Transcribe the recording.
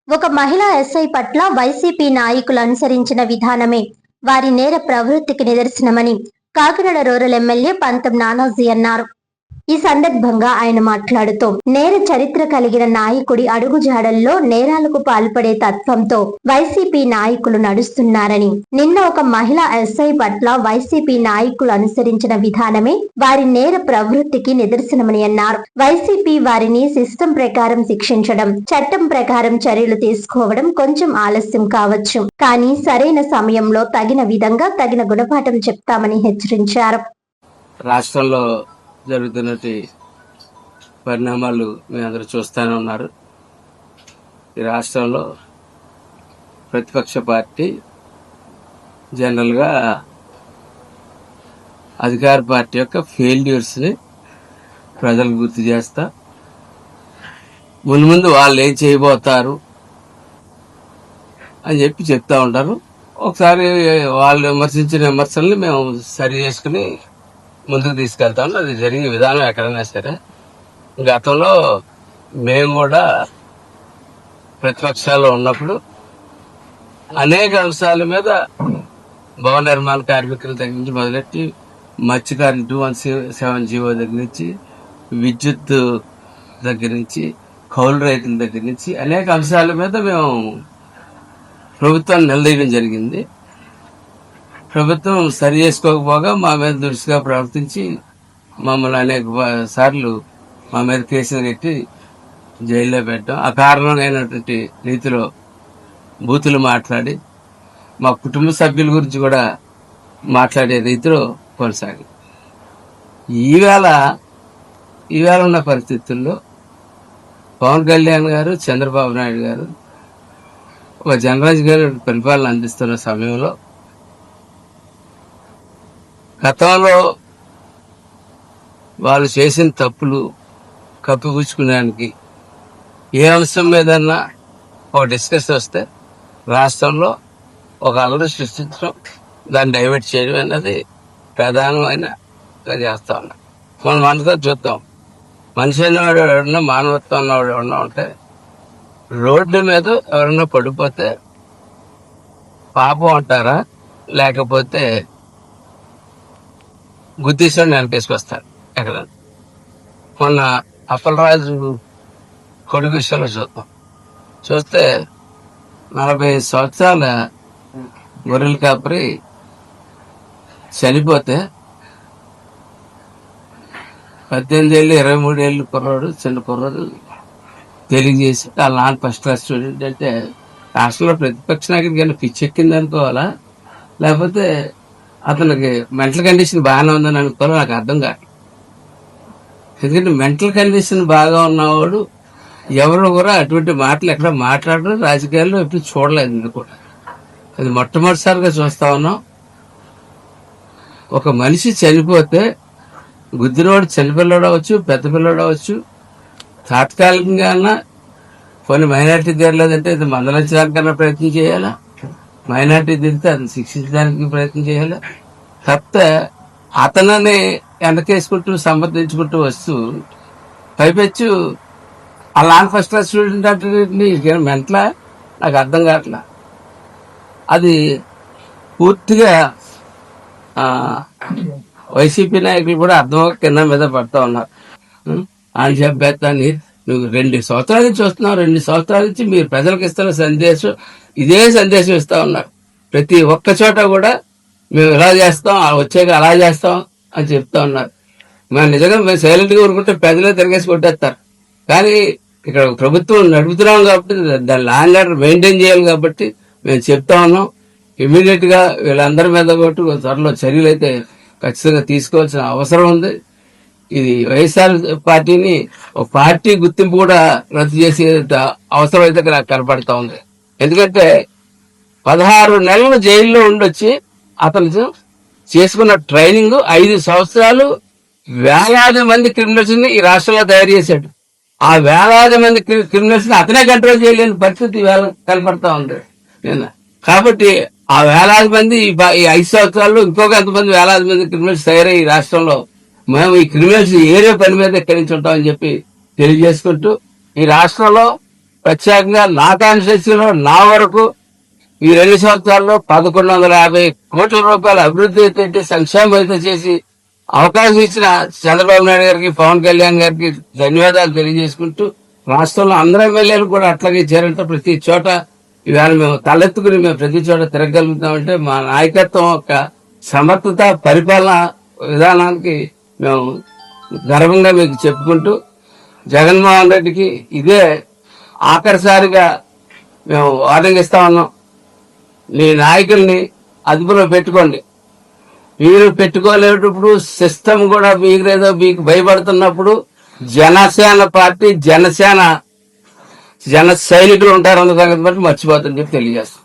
ఒక మహిళా ఎస్ఐ పట్ల వైసీపీ నాయకులు అనుసరించిన విధానమే వారి నేర ప్రవృత్తికి నిదర్శనమని కాకినాడ రూరల్ ఎమ్మెల్యే పంతం నానాజీ అన్నారు. ఈ సందర్భంగా ఆయన మాట్లాడుతూ నేర చరిత్ర కలిగిన నాయకుడి అడుగుజాడల్లో నేరాలకు పాల్పడే తత్వంతో వైసీపీ నాయకులు నడుస్తున్నారని, నిన్న ఒక మహిళా ఎస్ఐ పట్ల వైసీపీ నాయకులు అనుసరించిన విధానమే వారి నేర ప్రవృత్తికి నిదర్శనమని అన్నారు. వైసీపీ వారిని సిస్టం ప్రకారం శిక్షించడం, చట్టం ప్రకారం చర్యలు తీసుకోవడం కొంచెం ఆలస్యం కావచ్చు, కానీ సరైన సమయంలో తగిన విధంగా తగిన గుణపాఠం చెప్తామని హెచ్చరించారు. రాష్ట్రంలో జరుగుతున్నటి పరిణామాలు మీ అందరూ చూస్తూనే ఉన్నారు. ఈ రాష్ట్రంలో ప్రతిపక్ష పార్టీ జనరల్గా అధికార పార్టీ యొక్క ఫెయిల్యూర్స్ని ప్రజలకు గుర్తు చేస్తా, ముందు వాళ్ళు ఏం చేయబోతారు అని చెప్తా ఉంటారు. ఒకసారి వాళ్ళు విమర్శించిన విమర్శల్ని మేము సరి చేసుకుని ముందుకు తీసుకెళ్తాం. అది జరిగే విధానం ఎక్కడైనా సరే. గతంలో మేము కూడా ప్రతిపక్షాల్లో ఉన్నప్పుడు అనేక అంశాల మీద భవన నిర్మాణ కార్మికుల దగ్గర నుంచి మొదలెట్టి మత్స్యకారులు 217 జీవో దగ్గర నుంచి, విద్యుత్ దగ్గర నుంచి, కౌలు రైతుల దగ్గర నుంచి అనేక అంశాల మీద మేము ప్రభుత్వాన్ని నిలదీయడం జరిగింది. ప్రభుత్వం సరి చేసుకోకపోగా మా మీద దురుసుగా ప్రవర్తించి మమ్మల్ని అనేక సార్లు మా మీద కేసులు కట్టి జైల్లో పెట్టాం. అకారణమైనటువంటి రీతిలో బూతులు మాట్లాడి మా కుటుంబ సభ్యుల గురించి కూడా మాట్లాడే రీతిలో కొనసాగి ఈవేళ ఉన్న పరిస్థితుల్లో పవన్ కళ్యాణ్ గారు, చంద్రబాబు నాయుడు గారు ఒక జనరాజ్ గారు పరిపాలన అందిస్తున్న సమయంలో గతంలో వాళ్ళు చేసిన తప్పులు కప్పిపుచ్చుకునేదానికి ఏ అంశం మీదన్నా ఒక డిస్కస్ వస్తే రాష్ట్రంలో ఒక అలరి సృష్టించడం, దాన్ని డైవర్ట్ చేయడం అన్నది ప్రధానమైన చేస్తా ఉన్నాం. మనం మనతో చూద్దాం, మనిషి అనేవాడు ఎవరన్నా, మానవత్వం అన్నవాడు ఎవరన్నా ఉంటే రోడ్డు మీద ఎవరన్నా పడిపోతే పాపం అంటారా, లేకపోతే గుద్దీశ్వరుని వెనకేసుకొస్తారు. ఎక్కడ మొన్న అప్పలరాజు కొడుకు విషయంలో చూస్తే 40 సంవత్సరాల గొర్రెల కాపరి చనిపోతే 18 ఏళ్ళు 23 ఏళ్ళు కుర్రాడు, చిన్న కుర్రాడు తెలియజేసి వాళ్ళ నాన్న ఫస్ట్ క్లాస్ స్టూడెంట్ అంటే రాష్ట్రంలో ప్రతిపక్ష నాయకుడికి పిచ్చెక్కింది అనుకోవాలా, లేకపోతే అతనికి మెంటల్ కండిషన్ బాగానే ఉందని అనుకోవాలో నాకు అర్థం కాదు. ఎందుకంటే మెంటల్ కండిషన్ బాగా ఉన్నవాడు ఎవరు కూడా అటువంటి మాటలు ఎక్కడ మాట్లాడరు, రాజకీయాల్లో ఎప్పుడు చూడలేదు. ఇది కూడా అది మొట్టమొదటిసారిగా చూస్తా ఉన్నాం. ఒక మనిషి చనిపోతే గుద్దినవాడు చిన్నపిల్లడు అవచ్చు, పెద్ద పిల్లడు అవచ్చు, తాత్కాలికంగా కొన్ని మైనార్టీ తీరలేదంటే ఇది మందలించడానికన్నా ప్రయత్నం చేయాలా, మైనార్టీ తిరిగితే అతను శిక్షించడానికి ప్రయత్నం చేయాలి. తప్పితే అతనని వెనకేసుకుంటూ సమర్థించుకుంటూ వస్తూ పైపెచ్చు ఆ లాన్ ఫస్ట్ క్లాస్ స్టూడెంట్ అంటే మెంటలా నాకు అర్థం కావట్లా. అది పూర్తిగా వైసీపీ నాయకులు కూడా అర్థం కింద మీద పడుతూ ఉన్నారు. అని చెప్పేస్తాన్ని నువ్వు 2 సంవత్సరాల నుంచి వస్తున్నావు, 2 సంవత్సరాల నుంచి మీరు ప్రజలకు ఇస్తున్న సందేశం ఇదే సందేశం ఇస్తా ఉన్నారు. ప్రతి ఒక్క చోట కూడా మేము ఇలా చేస్తాం, వచ్చాక అలా చేస్తాం అని చెప్తా ఉన్నారు. మేము నిజంగా మేము సైలెంట్గా ఊరుకుంటే ప్రజలే తిరిగేసి కొట్టేస్తారు. కానీ ఇక్కడ ప్రభుత్వం నడుపుతున్నాం కాబట్టి దాని లా అండ్ ఆర్డర్ మెయింటైన్ చేయాలి కాబట్టి మేము చెప్తా ఉన్నాం. ఇమీడియట్ గా వీళ్ళందరి మీద కొట్టు త్వరలో చర్యలు అయితే ఖచ్చితంగా తీసుకోవాల్సిన అవసరం ఉంది. ఇది వైఎస్ఆర్ పార్టీని ఒక పార్టీ గుర్తింపు కూడా రద్దు చేసే అవసరం అయితే నాకు కనపడతా ఉంది. ఎందుకంటే 16 నెలలు జైల్లో ఉండొచ్చి అతను చేసుకున్న ట్రైనింగ్ 5 సంవత్సరాలు వేలాది మంది క్రిమినల్స్ ని ఈ రాష్ట్రంలో తయారు చేశాడు. ఆ వేలాది మంది క్రిమినల్స్ ని అతనే కంట్రోల్ చేయలేని పరిస్థితి కనపడతా ఉంది. కాబట్టి ఆ వేలాది మంది ఈ 5 సంవత్సరాల్లో ఇంకొక ఎంతమంది వేలాది మంది క్రిమినల్స్ తయారయ్యి ఈ రాష్ట్రంలో మేము ఈ క్రిమినల్స్ ఏరే పని మీద ఎక్కడి నుంచి ఉంటామని చెప్పి తెలియజేసుకుంటూ ఈ రాష్ట్రంలో ప్రత్యేకంగా నా కాన్స్టిట్యూన్సీలో నా వరకు ఈ 2 సంవత్సరాల్లో 1150 కోట్ల రూపాయల అభివృద్ధి అయితే సంక్షేమం అయితే చేసి అవకాశం ఇచ్చిన చంద్రబాబు నాయుడు గారికి, పవన్ కళ్యాణ్ గారికి ధన్యవాదాలు తెలియజేసుకుంటూ రాష్ట్రంలో అందరు ఎమ్మెల్యేలు కూడా అట్లాగే చేరంటే ప్రతి చోట ఇవాళ మేము తలెత్తుకుని మేము ప్రతి చోట తిరగలుగుతామంటే మా నాయకత్వం యొక్క సమర్థత, పరిపాలన విధానానికి మేము గర్వంగా మీకు చెప్పుకుంటూ జగన్మోహన్ రెడ్డికి ఇదే ఆఖరిసారిగా మేము వార్నింగ్ ఇస్తా ఉన్నాం. నీ నాయకుల్ని అదుపులో పెట్టుకోండి. మీరు పెట్టుకోలేటప్పుడు సిస్టమ్ కూడా మీకు భయపడుతున్నప్పుడు జనసేన పార్టీ జన సైనికులు ఉంటారన్న సంగతి బట్టి మర్చిపోతుందని చెప్పి తెలియజేస్తాం.